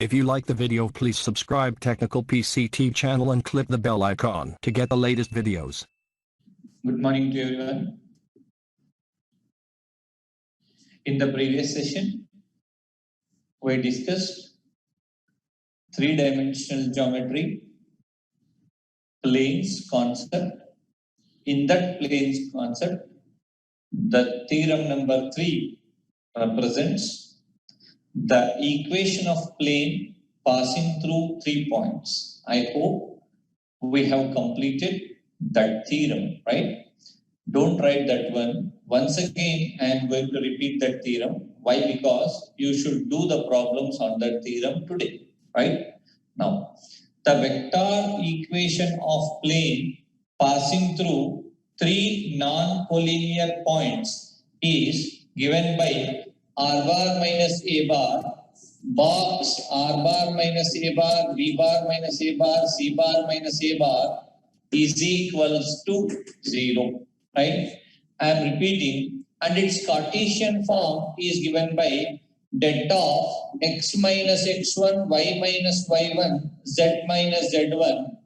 If you like the video, please subscribe Technical PCT channel and click the bell icon to get the latest videos. Good morning to everyone. In the previous session, we discussed three-dimensional geometry, planes concept. In that planes concept, the theorem number 3 represents the equation of plane passing through 3 points. I hope we have completed that theorem, right? Don't write that one. Once again, I am going to repeat that theorem. Why? Because you should do the problems on that theorem today, right? Now, the vector equation of plane passing through 3 non-collinear points is given by R bar minus A bar, box R bar minus A bar, B bar minus A bar, C bar minus A bar is equals to 0, right? I am repeating, and its Cartesian form is given by det of x minus x1, y minus y1, z minus z1,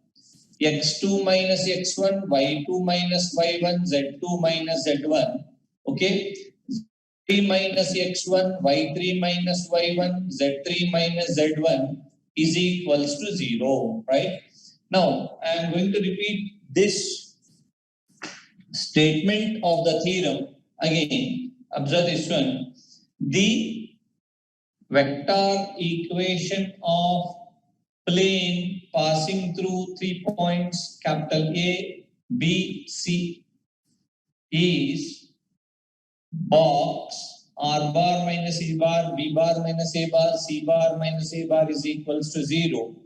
x2 minus x1, y2 minus y1, z2 minus z1, okay? 3 minus x1, y3 minus y1, z3 minus z1 is equals to 0, right? Now, I am going to repeat this statement of the theorem again. Observe this one. The vector equation of plane passing through 3 points, capital A, B, C, is box R bar minus A bar, B bar minus A bar, C bar minus A bar is equals to 0,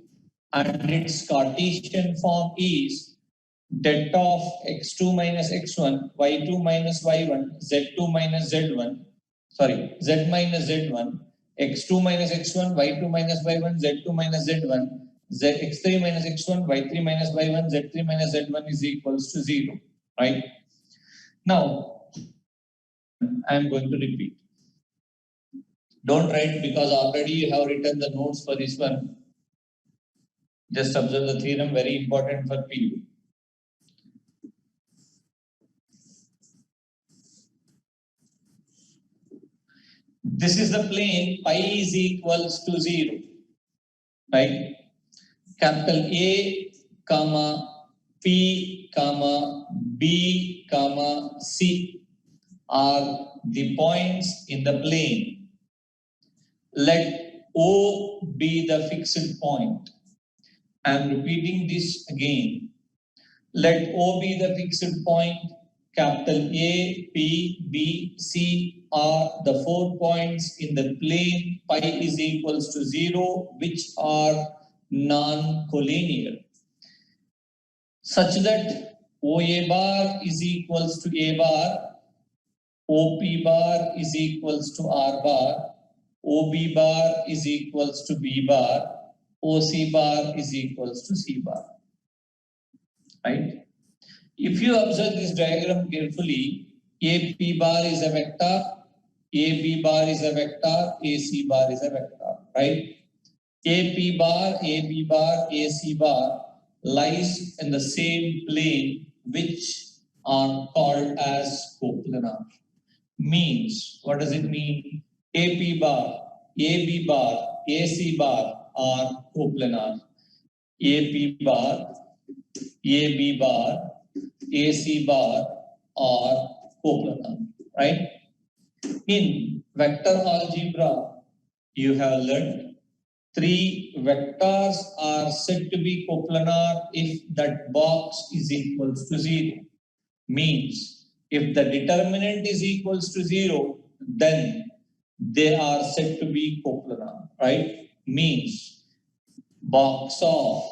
and its Cartesian form is det of x2 minus x1, y2 minus y1, z2 minus z1, z minus z1, x2 minus x1, y2 minus y1, z2 minus z1, x3 minus x1, y3 minus y1, z3 minus z1 is equals to 0, right? Now, I am going to repeat. Don't write because already you have written the notes for this one. Just observe the theorem, very important for PU. This is the plane, pi is equals to 0, right? Capital A, comma, P, comma, B, comma, C are the points in the plane. Let O be the fixed point. I am repeating this again. Let O be the fixed point. Capital A, P, B, C are the 4 points in the plane pi is equals to 0, which are non-collinear, such that OA bar is equals to A bar, OP bar is equals to R bar, OB bar is equals to B bar, OC bar is equals to C bar, right? If you observe this diagram carefully, AP bar is a vector, AB bar is a vector, AC bar is a vector, right? AP bar, AB bar, AC bar lies in the same plane which are called as coplanar. Means, what does it mean? AP bar, AB bar, AC bar are coplanar. AP bar, AB bar, AC bar are coplanar, right? In vector algebra, you have learned 3 vectors are said to be coplanar if that box is equals to 0. Means, if the determinant is equals to 0, then they are said to be coplanar, right? Means, box of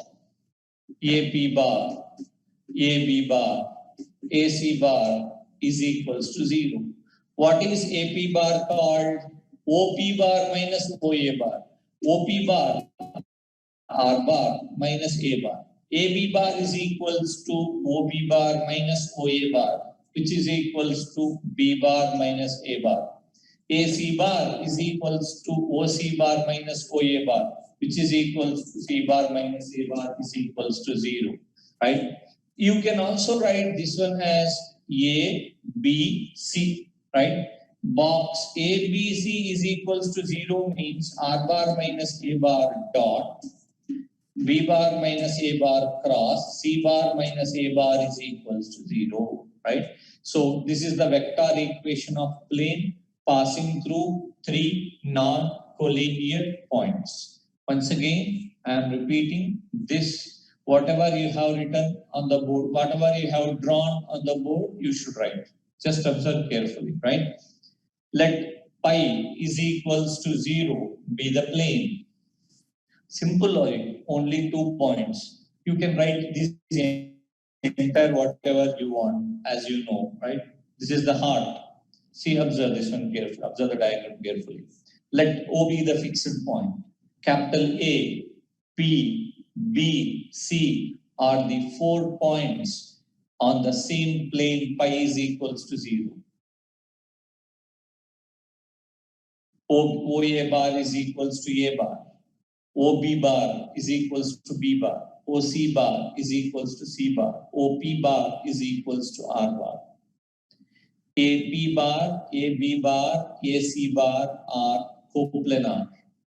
AP bar, AB bar, AC bar is equals to 0. What is AP bar called? OP bar minus OA bar. OP bar, R bar minus A bar. AB bar is equals to OB bar minus OA bar, which is equals to B bar minus A bar. AC bar is equals to OC bar minus OA bar, which is equals to C bar minus A bar is equals to 0, right? You can also write this one as A, B, C, right? Box A, B, C is equals to 0 means R bar minus A bar dot, B bar minus A bar cross, C bar minus A bar is equals to 0, right? So this is the vector equation of plane passing through three non-collinear points. Once again, I am repeating this. Whatever you have written on the board, whatever you have drawn on the board, you should write. Just observe carefully, right? Let pi is equals to 0 be the plane. Simple logic, only 2 points. You can write this entire whatever you want, as you know, right? This is the heart. See, observe this one carefully. Observe the diagram carefully. Let O be the fixed point. Capital A, P, B, C are the 4 points on the same plane pi is equals to 0. OA bar is equals to A bar. OB bar is equals to B bar. OC bar is equals to C bar. OP bar is equals to R bar. AP bar, AB bar, AC bar are coplanar.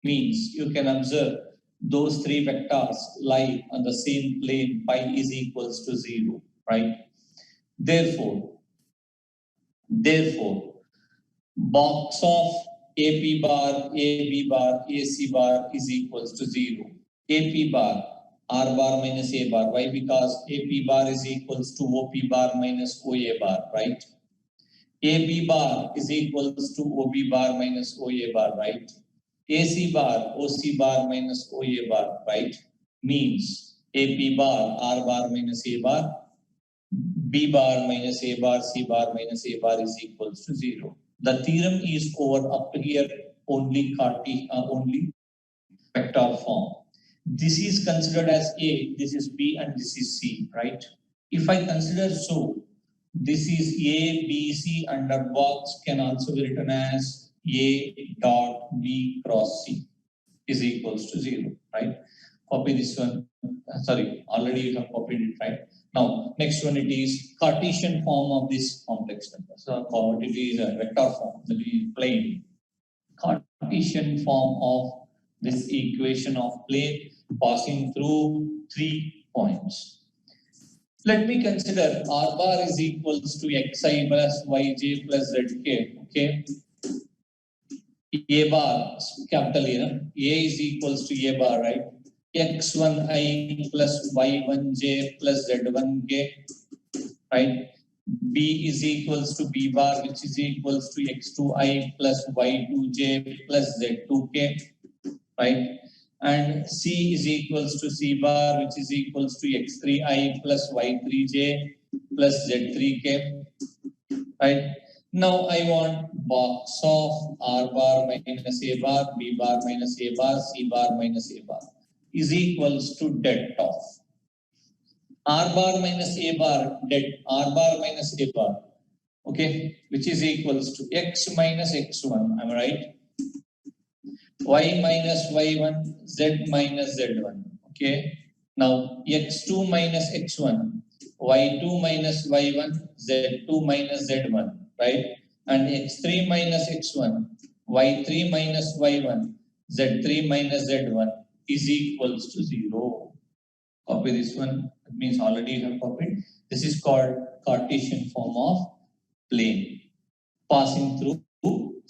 Means you can observe those three vectors lie on the same plane pi is equals to 0, right? Therefore, box of AP bar, AB bar, AC bar is equals to 0. AP bar, R bar minus A bar. Why? Because AP bar is equals to OP bar minus OA bar, right? AB bar is equals to OB bar minus OA bar, right? AC bar, OC bar minus OA bar, right? Means AP bar, R bar minus A bar, B bar minus A bar, C bar minus A bar is equals to 0. The theorem is over up to here only only vector form. This is considered as A, this is B, and this is C, right? If I consider so, this is A, B, C under box can also be written as A dot B cross C is equals to 0, right? Copy this one. Sorry, already you have copied it, right? Now, next one it is Cartesian form of this complex number. So, it is a vector form, that is plane. Cartesian form of this equation of plane passing through 3 points. Let me consider R bar is equals to xi plus yj plus zk, okay? A bar, capital A, A is equals to A bar, right? X1i plus y1j plus z1k, right? B is equals to B bar, which is equals to x2i plus y2j plus z2k, right? And C is equals to C bar, which is equals to x3i plus y3j plus z3k, right? Now I want box of R bar minus A bar, B bar minus A bar, C bar minus A bar is equals to det of R bar minus A bar, det R bar minus A bar, okay, which is equals to x minus x1, am I right? Y minus y1, z minus z1, okay. Now x2 minus x1, y2 minus y1, z2 minus z1, right? And x3 minus x1, y3 minus y1, z3 minus z1 is equals to 0. Copy this one. That means already you have copied. This is called Cartesian form of plane passing through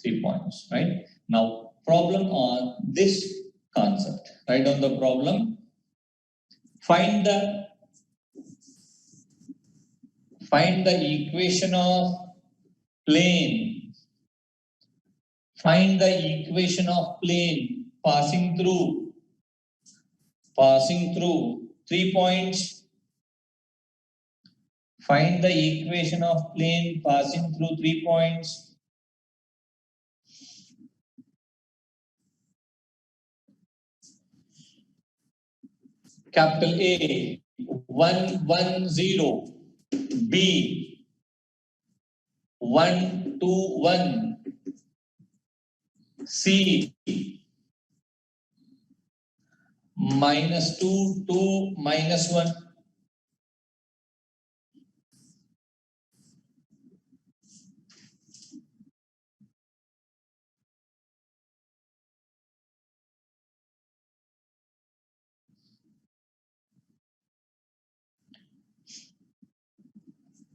3 points, right? Now, problem on this concept. Write down the problem. Find the equation of plane. Find the equation of plane passing through 3 points. Find the equation of plane passing through 3 points. Capital A, 1, 1, 0. B, 1, 2, 1. C, minus 2, 2, minus 1.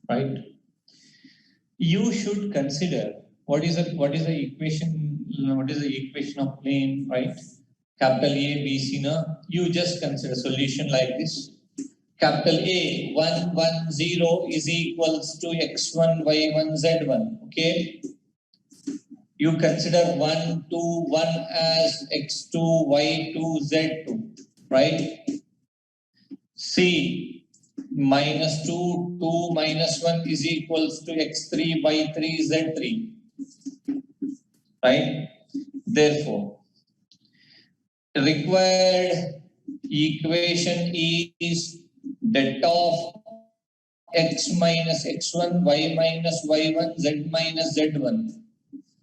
Right? You should consider what is the equation of plane, right? Capital A, B, C. Now you just consider solution like this. Capital A 1, 1, 0 is equals to x1, y1, z1. Okay. You consider 1, 2, 1 as x2, y2, z2. Right? C minus 2, 2 minus 1 is equals to x3, y3, z3. Right? Therefore, required equation is det of x minus x1, y minus y1, z minus z1,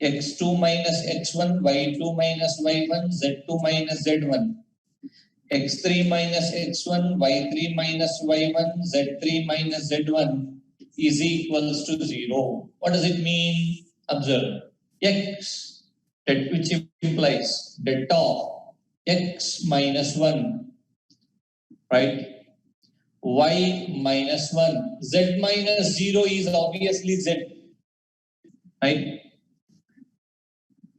x2 minus x1, y2 minus y1, z2 minus z1, x3 minus x1, y3 minus y1, z3 minus z1 is equals to 0. What does it mean? Observe. X, that which implies det of x minus 1, right? Y minus 1, z minus 0 is obviously z, right?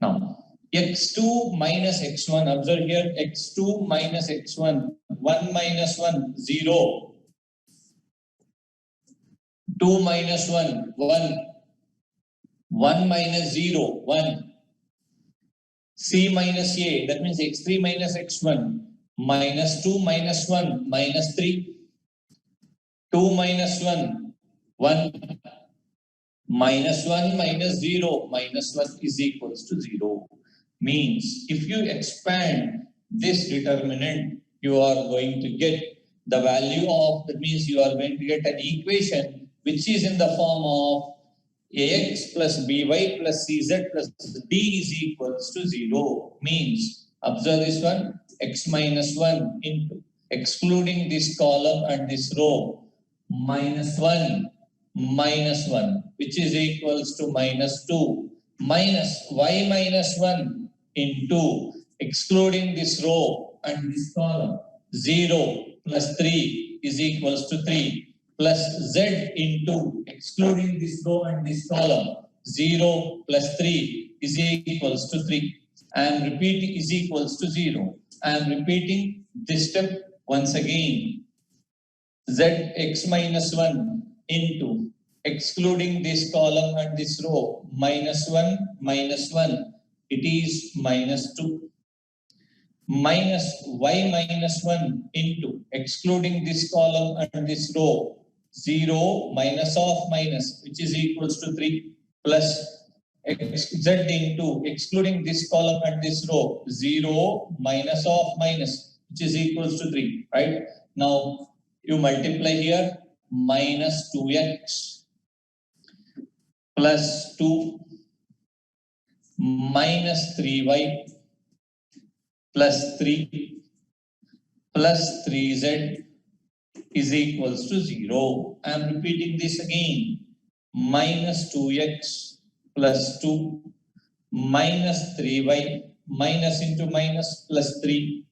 Now, x2 minus x1, observe here, x2 minus x1, 1 minus 1, 0, 2 minus 1, 1, 1 minus 0, 1, c minus a, that means x3 minus x1, minus 2 minus 1, minus 3, 2 minus 1, 1, minus 1 minus 0 minus 1 is equals to 0. Means if you expand this determinant, you are going to get the value of, that means you are going to get an equation which is in the form of ax plus by plus cz plus d is equals to 0. Means, observe this one, x minus 1 into, excluding this column and this row, minus 1 minus 1, which is equals to minus 2, minus y minus 1 into, excluding this row and this column, 0 plus 3 is equals to 3, plus z into, excluding this row and this column, 0 plus 3 is equals to 3. I am repeating is equals to 0. I am repeating this step once again. Zx minus 1 into, excluding this column and this row, minus 1 minus 1, it is minus 2, minus y minus 1 into, excluding this column and this row, 0 minus of minus, which is equals to 3, plus z into, excluding this column and this row, 0 minus of minus, which is equals to 3, right? Now, you multiply here, minus 2x plus 2 minus 3y plus 3 plus 3z is equals to 0. I am repeating this again. Minus 2x plus 2 minus 3y minus into minus plus 3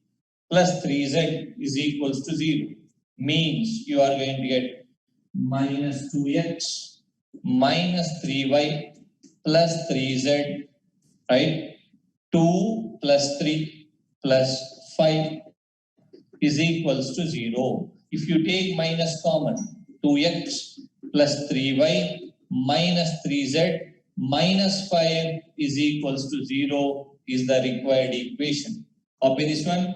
plus 3z is equals to 0. Means you are going to get minus 2x minus 3y plus 3z, right? 2 plus 3 plus 5 is equals to 0. If you take minus common, 2x plus 3y minus 3z minus 5 is equals to 0 is the required equation. Copy this one.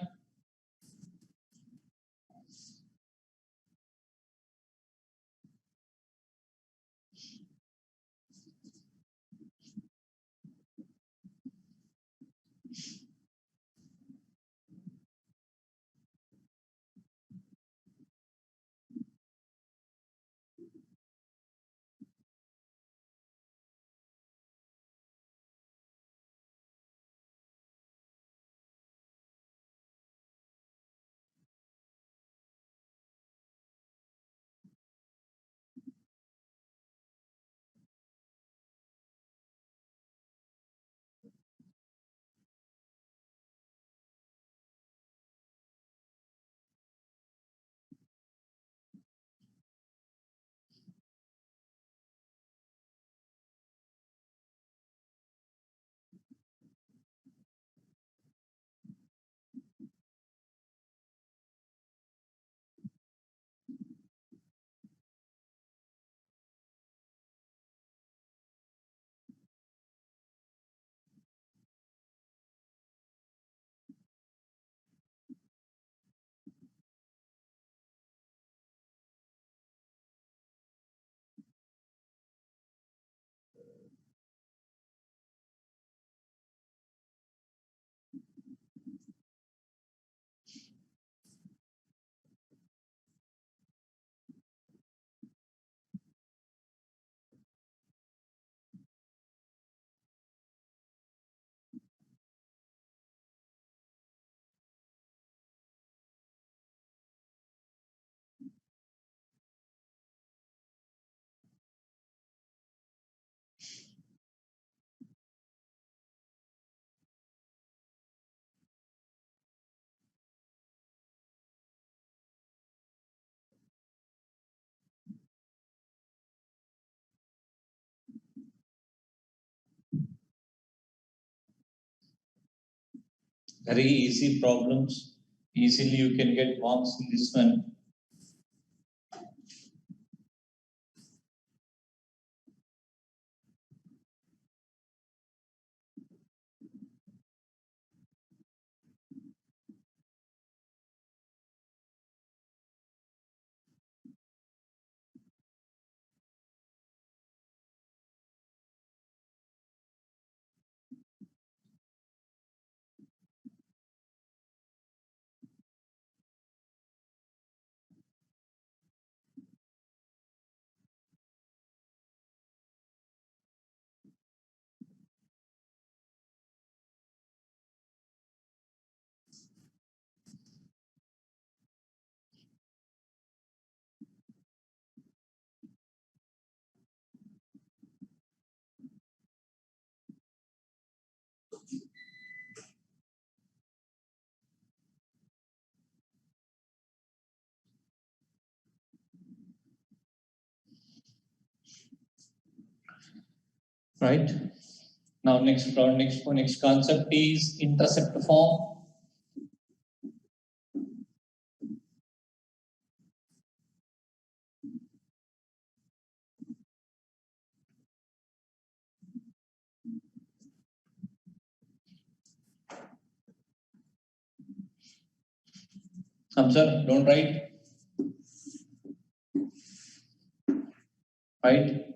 Very easy problems. Easily you can get marks in this one. Right. Now next concept is intercept form. Observe, don't write. Right.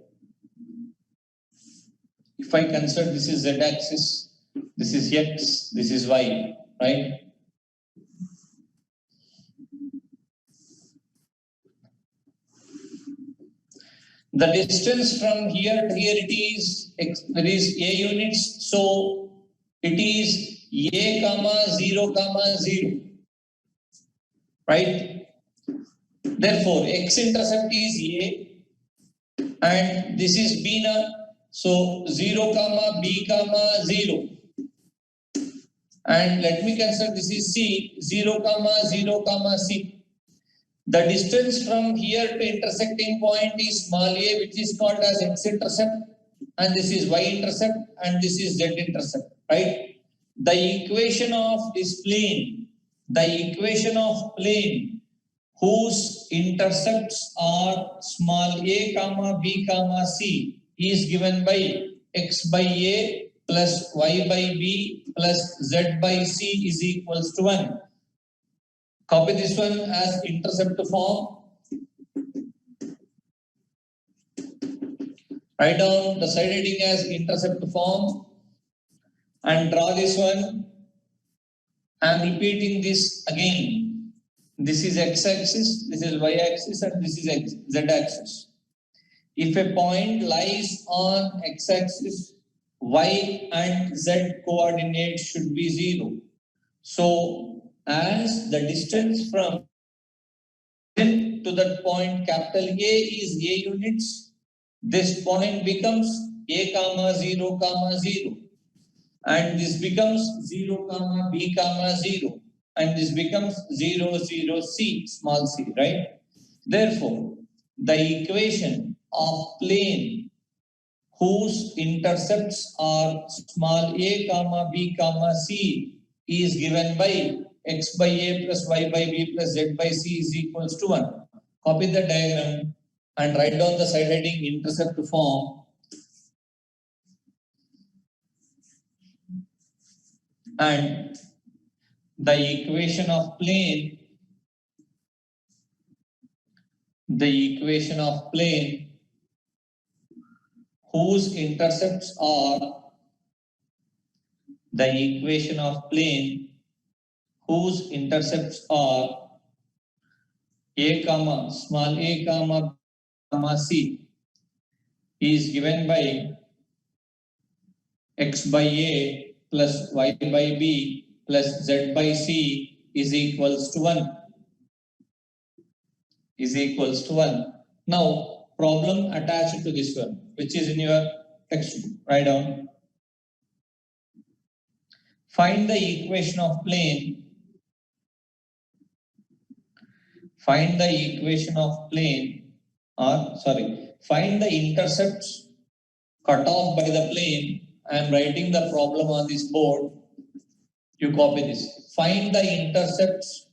If I consider this is z-axis, this is x, this is y, right? The distance from here to here, there is a units, so it is a comma 0 comma 0, right? Therefore, x-intercept is a, and this is b na, so 0 comma b comma 0. And let me consider this is c, 0 comma 0 comma c. The distance from here to intersecting point is small a, which is called as x-intercept, and this is y-intercept, and this is z-intercept, right? The equation of this plane, whose intercepts are small a comma b comma c is given by x by a plus y by b plus z by c is equals to 1. Copy this one as intercept form. Write down the side heading as intercept form and draw this one. I am repeating this again. This is x-axis, this is y-axis, and this is z-axis. If a point lies on x-axis, y and z coordinates should be 0. So, as the distance from to that point capital A is a units, this point becomes a comma 0 comma 0, and this becomes 0 comma b comma 0, and this becomes 0 0 c small c, right? Therefore, the equation of plane whose intercepts are small a comma b comma c is given by x by a plus y by b plus z by c is equals to 1. Copy the diagram and write down the side heading intercept form. And the equation of plane whose intercepts are a comma small a comma c is given by x by a plus y by b plus z by c is equals to 1. Now, problem attached to this one, which is in your textbook. Write down. Find the equation of plane. Find the intercepts cut off by the plane. I am writing the problem on this board. You copy this. Find the intercepts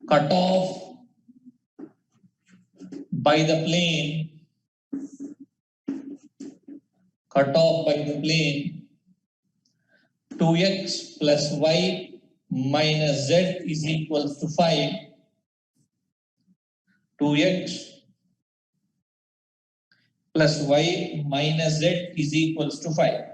cut off by the plane, 2x plus y minus z is equals to 5. 2x plus y minus z is equals to 5.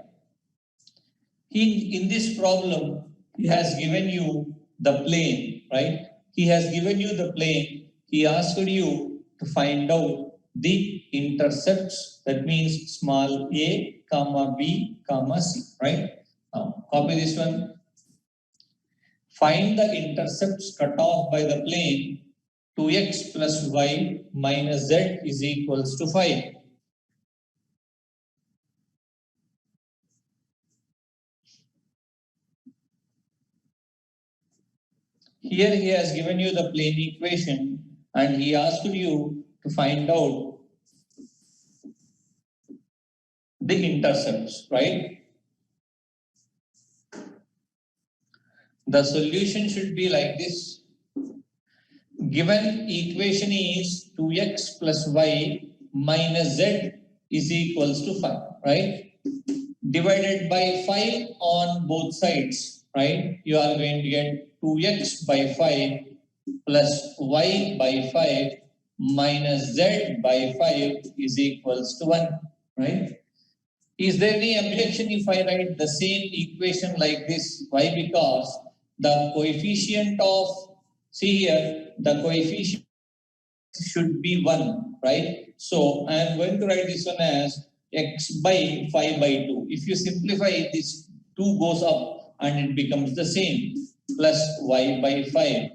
In this problem, he has given you the plane, right? He has given you the plane. He asked you to find out the intercepts, that means small a, comma b, comma c, right? Now, copy this one. Find the intercepts cut off by the plane 2x plus y minus z is equals to 5. Here he has given you the plane equation and he asked you to find out the intercepts, right? The solution should be like this. Given equation is 2x plus y minus z is equals to 5, right? Divided by 5 on both sides, right? You are going to get 2x by 5 plus y by 5 minus z by 5 is equals to 1, right? Is there any objection if I write the same equation like this? Why? Because the coefficient of, see here, the coefficient should be 1, right? So I am going to write this one as x by 5 by 2. If you simplify it, this 2 goes up and it becomes the same, plus y by 5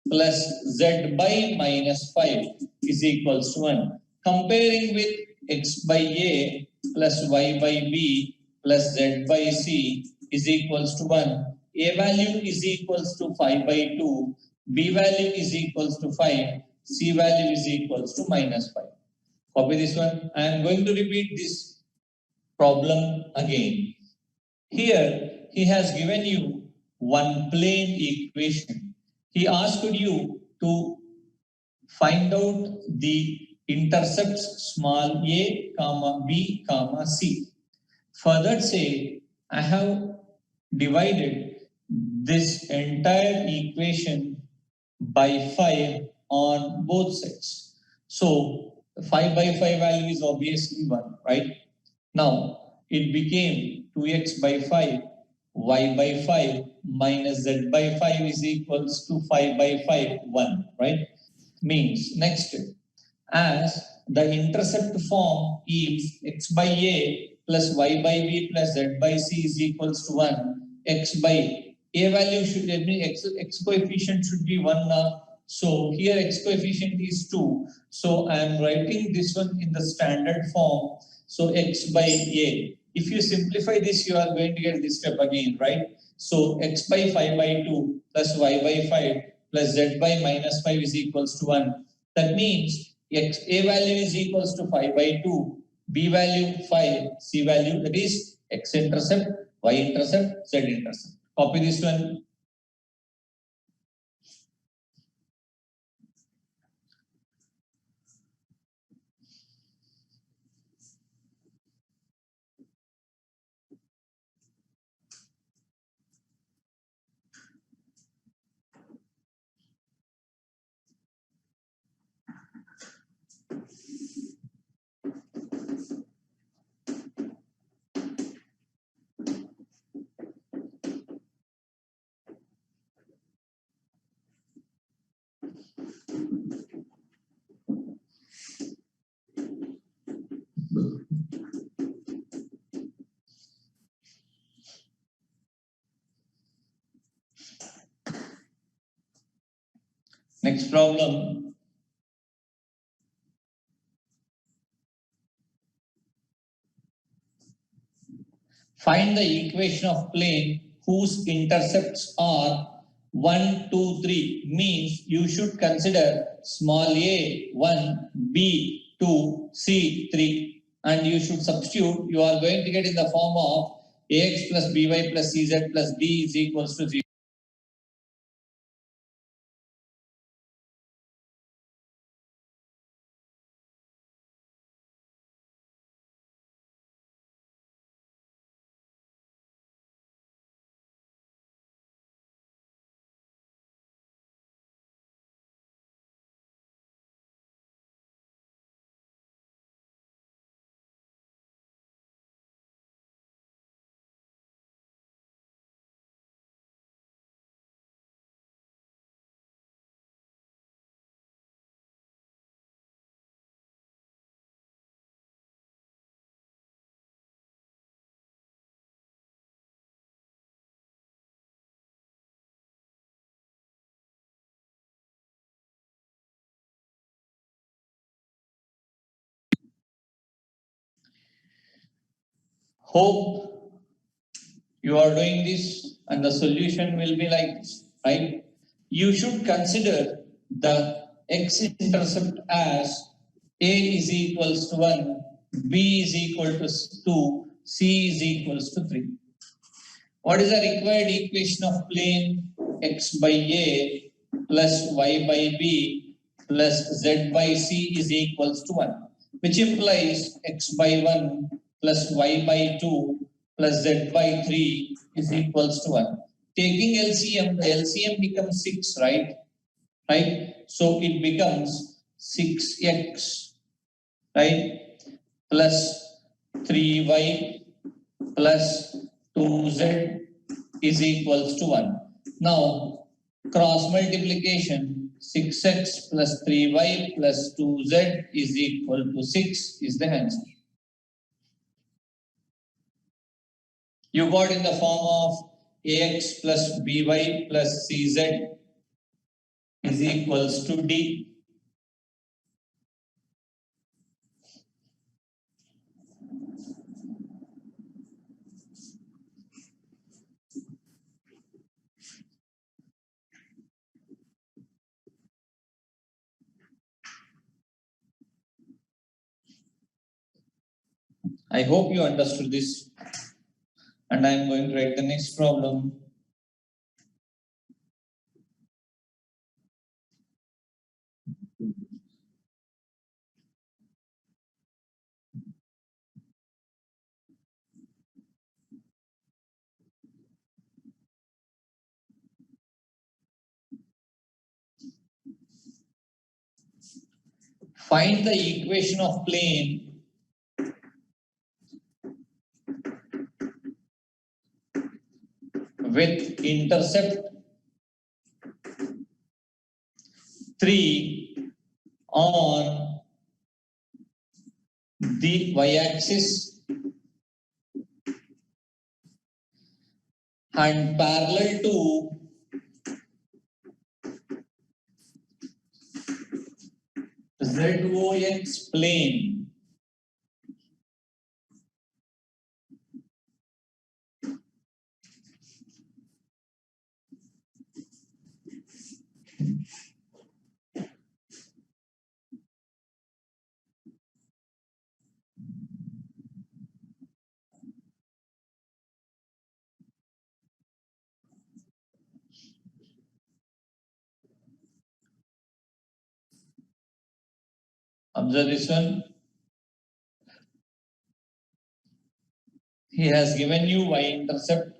plus z by minus 5 is equals to 1. Comparing with x by a plus y by b plus z by c is equals to 1. A value is equals to 5 by 2. B value is equals to 5. C value is equals to minus 5. Copy this one. I am going to repeat this problem again. Here, he has given you one plane equation. He asked you to find out the intercepts small a, comma b, comma c. Further say, I have divided this entire equation by 5 on both sides. So 5 by 5 value is obviously 1, right? Now it became 2x by 5, y by 5 minus z by 5 is equals to 5 by 5, 1, right? Means next, as the intercept form is x by a plus y by b plus z by c is equals to 1, x by a value should be x coefficient should be 1 now. So here x coefficient is 2. So I am writing this one in the standard form. So x by a. If you simplify this, you are going to get this step again, right? So x by 5 by 2 plus y by 5 plus z by minus 5 is equals to 1. That means x a value is equals to 5 by 2, b value 5, c value, that is x intercept, y intercept, z intercept. Copy this one. Next problem. Find the equation of plane whose intercepts are 1, 2, 3. Means you should consider small a 1, b 2, c 3, and you should substitute. You are going to get in the form of ax plus by plus cz plus d is equals to 0. Hope you are doing this and the solution will be like this, right? You should consider the x-intercept as a is equals to 1, b is equal to 2, c is equals to 3. What is the required equation of plane x by a plus y by b plus z by c is equals to 1, which implies x by 1 plus y by 2 plus z by 3 is equals to 1. Taking LCM, the LCM becomes 6, right? Right? So it becomes 6x, right? Plus 3y plus 2z is equals to 1. Now, cross multiplication, 6x plus 3y plus 2z is equal to 6 is the answer. You got in the form of ax plus by plus cz is equals to d. I hope you understood this, and I am going to write the next problem. Find the equation of plane with intercept 3 on the y-axis and parallel to ZOX plane. Observe this one. He has given you y-intercept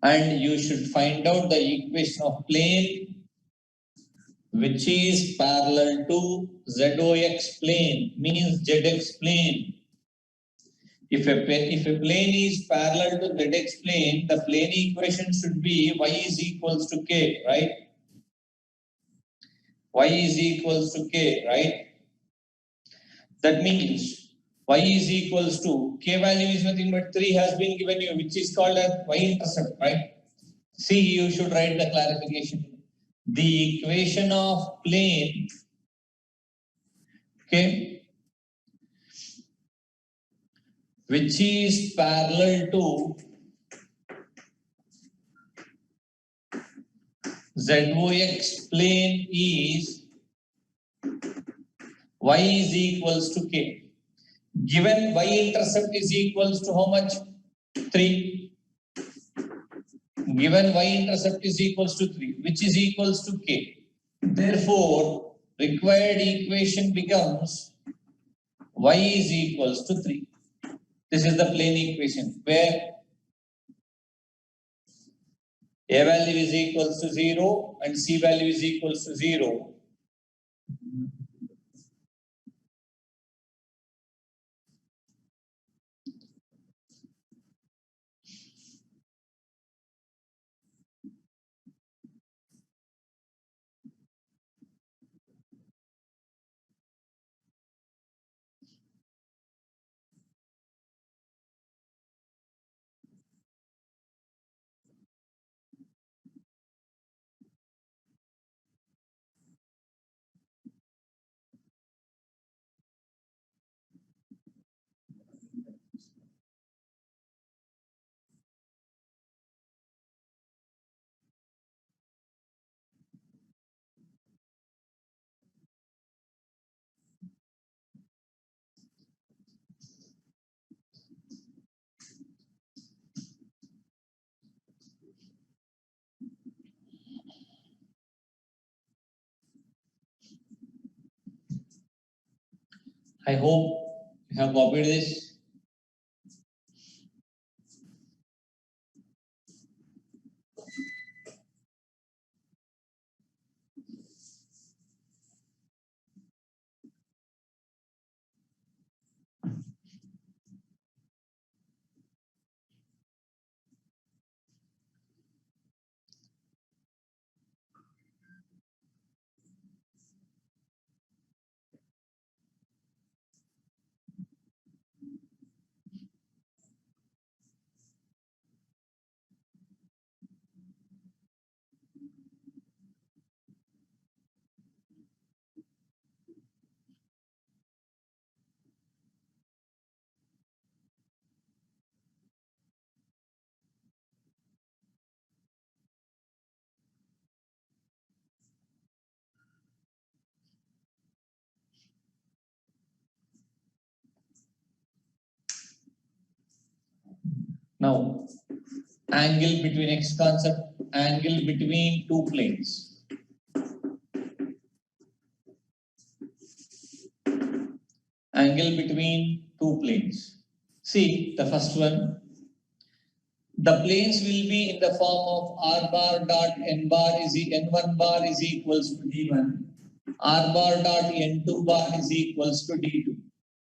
and you should find out the equation of plane which is parallel to ZOX plane, means ZX plane. If a plane is parallel to ZX plane, the plane equation should be y is equals to k, right? Y is equals to k, right? That means y is equals to k value is nothing but 3 has been given you, which is called as y-intercept, right? See, you should write the clarification. The equation of plane, okay, which is parallel to ZOX plane is y is equals to k. Given y-intercept is equals to how much? 3. Given y-intercept is equals to 3, which is equals to k. Therefore, required equation becomes y is equals to 3. This is the plane equation where a value is equals to 0 and c value is equals to 0. I hope you have copied this. Now, angle between x concept, angle between two planes. Angle between two planes. See the first one. The planes will be in the form of r bar dot n bar is n1 bar is equals to d1. R bar dot n2 bar is equals to d2.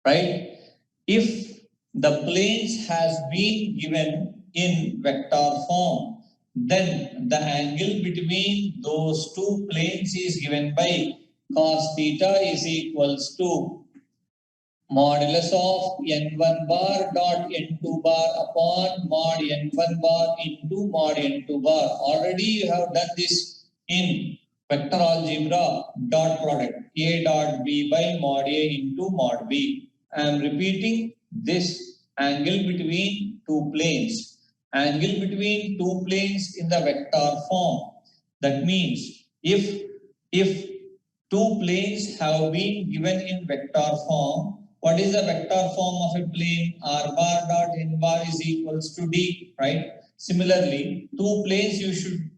Right? If the planes has been given in vector form, then the angle between those two planes is given by cos theta is equals to modulus of n1 bar dot n2 bar upon mod n1 bar into mod n2 bar. Already you have done this in vector algebra dot product a dot b by mod a into mod b. I am repeating this angle between two planes. Angle between two planes in the vector form. That means if two planes have been given in vector form, what is the vector form of a plane? R bar dot n bar is equals to d, right? Similarly, two planes you should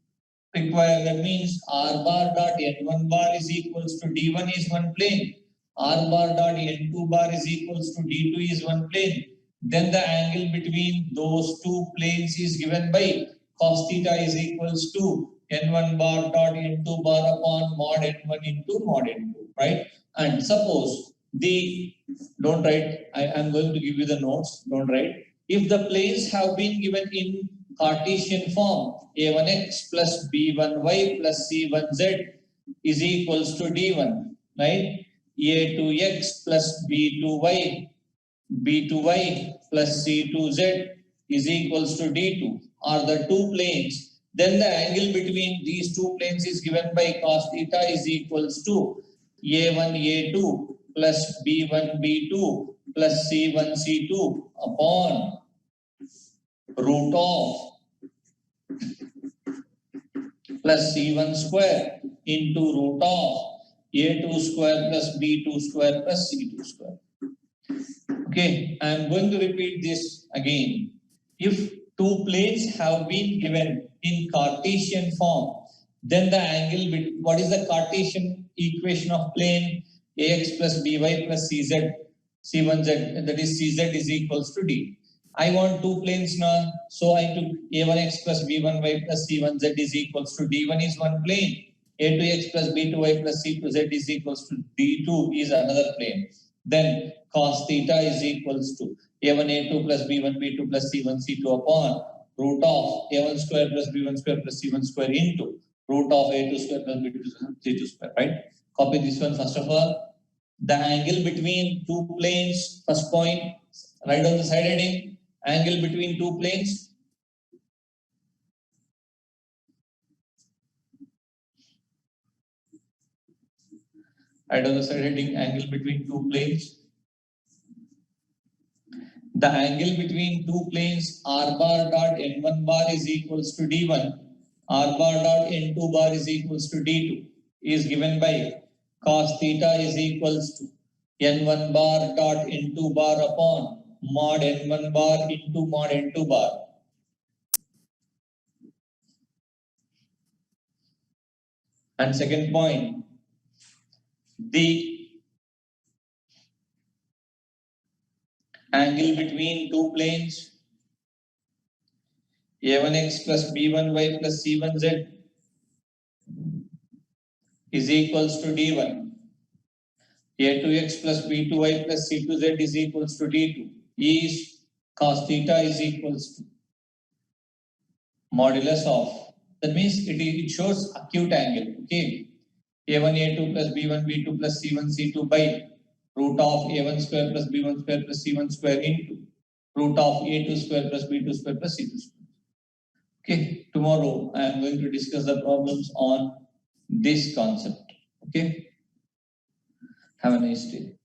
require. That means R bar dot n1 bar is equals to d1 is one plane. R bar dot n2 bar is equals to d2 is one plane. Then the angle between those two planes is given by cos theta is equals to n1 bar dot n2 bar upon mod n1 into mod n2, right? And suppose the, don't write, I am going to give you the notes, don't write. If the planes have been given in Cartesian form, a1x plus b1y plus c1z is equals to d1, right? a2x plus b2y b2y plus c2z is equals to d2 are the two planes. Then the angle between these two planes is given by cos theta is equals to a1 a2 plus b1 b2 plus c1 c2 upon root of plus c1 square into root of a2 square plus b2 square plus c2 square. Okay, I am going to repeat this again. If two planes have been given in Cartesian form, then the angle what is the Cartesian equation of plane? Ax plus by plus cz c1z, that is cz is equals to d. I want two planes now, so I took a1x plus b1y plus c1z is equals to d1 is one plane, a2x plus b2y plus c2z is equals to d2 is another plane. Then cos theta is equals to a1 a2 plus b1 b2 plus c1 c2 upon root of a1 square plus b1 square plus c1 square into root of a2 square plus b2 square c2 square, right? Copy this one first of all. The angle between two planes, first point, write on the side heading, angle between two planes. Write on the side heading, angle between two planes. The angle between two planes r bar dot n1 bar is equals to d1, r bar dot n2 bar is equals to d2 is given by cos theta is equals to n1 bar dot n2 bar upon mod n1 bar into mod n2 bar. And second point, the angle between two planes a1x plus b1y plus c1z is equals to d1. a2x plus b2y plus c2z is equals to d2 is cos theta is equals to modulus of, that means it shows acute angle, okay, a1 a2 plus b1 b2 plus c1 c2 by root of a1 square plus b1 square plus c1 square into root of a2 square plus b2 square plus c2 square. Okay, tomorrow I am going to discuss the problems on this concept. Okay, have a nice day.